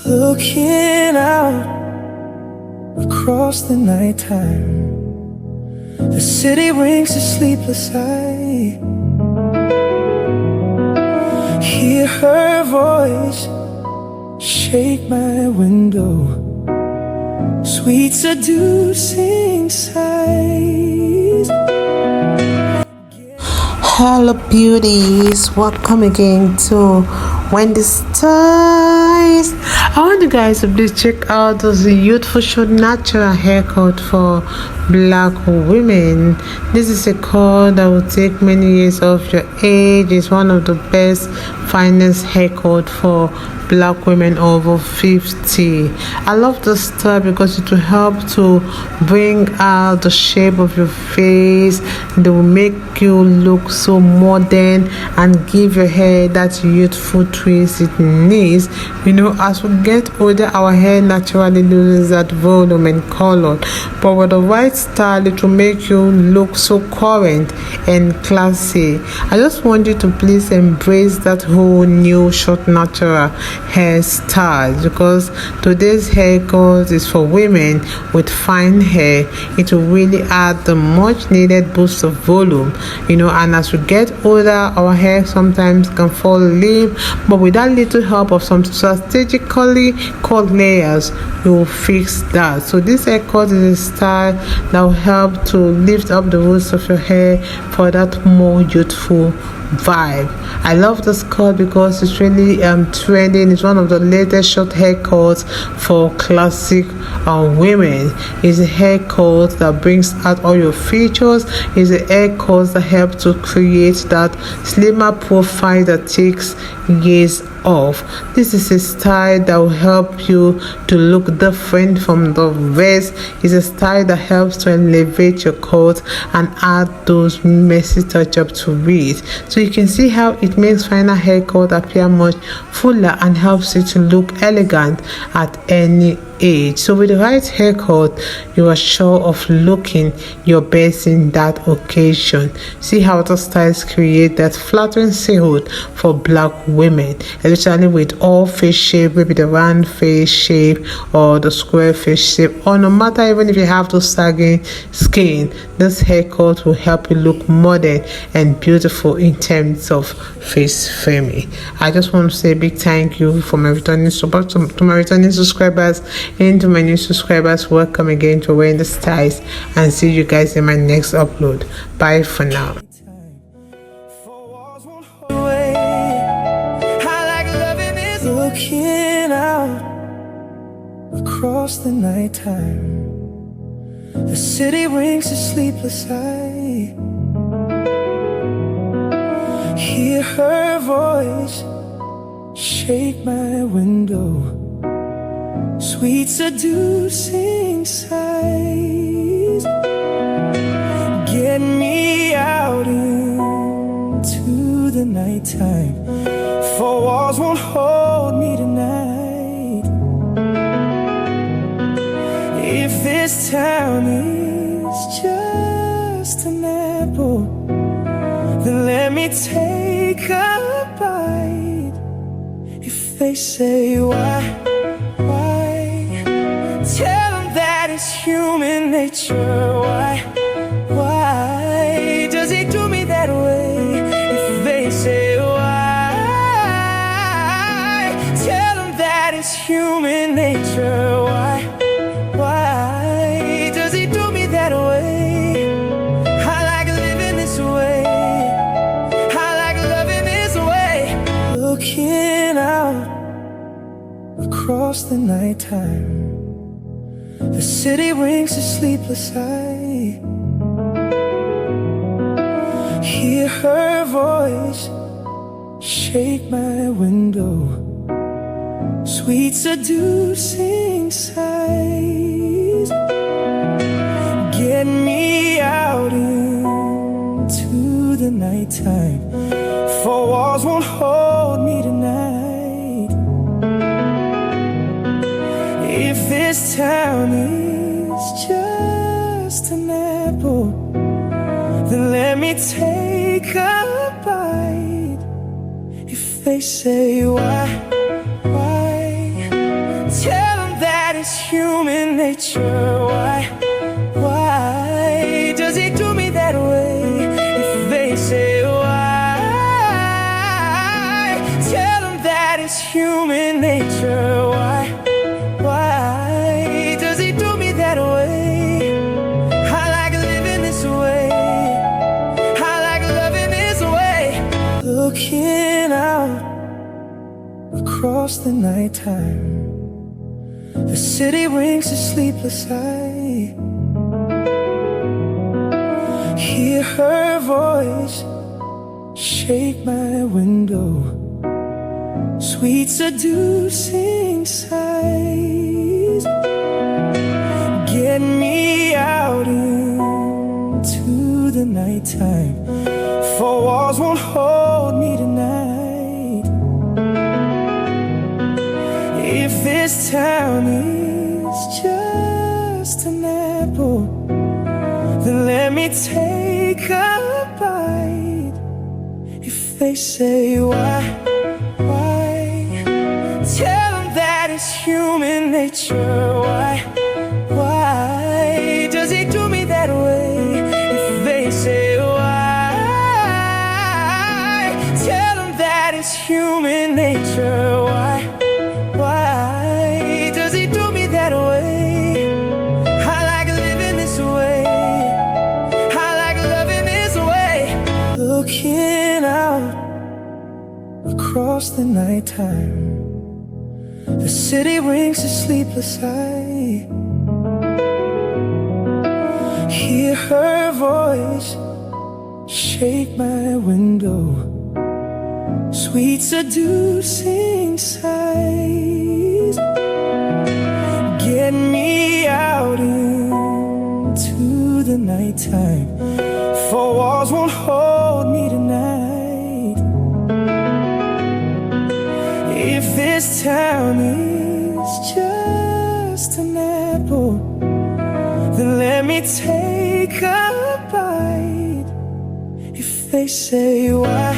Looking out across the nighttime, the city rings a sleepless eye. Hear her voice shake my window, sweet seducing sighs. Hello beauties, welcome again to Wendy Styles. I want you guys to please check out this youthful short natural haircut for black women. This is a cut that will take many years off your age. It's one of the best finest haircut for black women over 50. I love this style because it will help to bring out the shape of your face. They will make you look so modern and give your hair that youthful twist it needs. You know, as we get older, our hair naturally loses that volume and color, but with the right style it will make you look so current and classy. I just want you to please embrace that whole new short natural hairstyle, because today's haircut is for women with fine hair. It will really add the much needed boost of volume, you know. And as we get older, our hair sometimes can fall limp, but with that little help of some strategically cut layers, you will fix that. So this haircut is a style that will help to lift up the roots of your hair for that more youthful vibe. I love this cut because it's really trending. It's one of the latest short haircuts for classic women. It's a haircut that brings out all your features. It's a haircut that helps to create that slimmer profile that takes years off. This is a style that will help you to look different from the rest. It's a style that helps to elevate your cut and add those messy touch-ups to it. So you can see how it makes final haircut appear much fuller and helps it to look elegant at any age. So with the right haircut, you are sure of looking your best in that occasion. See how the styles create that flattering silhouette for black women, especially with all face shape, maybe the round face shape or the square face shape, or no matter even if you have those sagging skin. This haircut will help you look modern and beautiful in terms of face framing. I just want to say a big thank you for my returning support to my returning subscribers and to my new subscribers. Welcome again to Wendy Styles, and see you guys in my next upload. Bye for now. Looking out across the nighttime, the city rings a sleepless eye. Hear her voice shake my window, sweet seducing sighs. Get me out into the nighttime, four walls won't hold me tonight. If this town is just an apple, then let me take a bite. If they say why, tell them that it's human nature. Why does he do me that way? If they say why, tell them that it's human nature. Why does he do me that way? I like living this way. I like loving this way. Looking out across the nighttime, the city rings a sleepless eye. Hear her voice shake my window, sweet seducing sighs. Get me out into the nighttime, four walls won't hold me tonight. If this town is just an apple, then let me take a bite. If they say why, nature. Why does he do me that way? If they say why, tell them that it's human nature. Why does he do me that way? I like living this way. I like loving this way. Looking out across the nighttime, the city rings a sleepless eye. Hear her voice shake my window, sweet seducing sighs. Get me out into the nighttime, for walls won't hold me tonight. If this town is just an apple, then let me take a bite. If they say why, tell them that it's human nature. Why does he do me that way? If they say why, tell them that it's human nature. Why does he do me that way? I like living this way. I like loving this way. Looking out across the nighttime, the city rings a sleepless eye. Hear her voice shake my window, sweet seducing sighs. Get me out into the nighttime, for walls won't hold me tonight. If this town is just an apple, then let me take a bite. If they say why,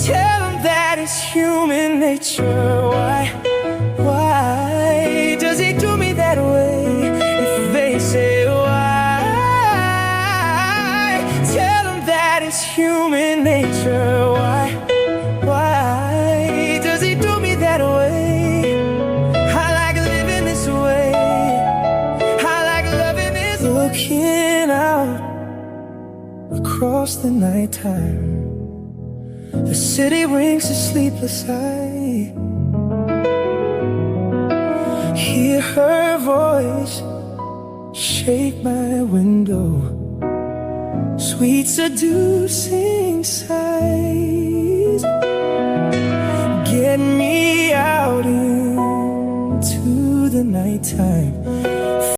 tell them that it's human nature. Why does he do me that way? If they say why, tell them that it's human nature. Why does he do me that way? I like living this way. I like loving this way. Looking out across the nighttime, the city rings a sleepless eye. Hear her voice shake my window, sweet seducing sighs.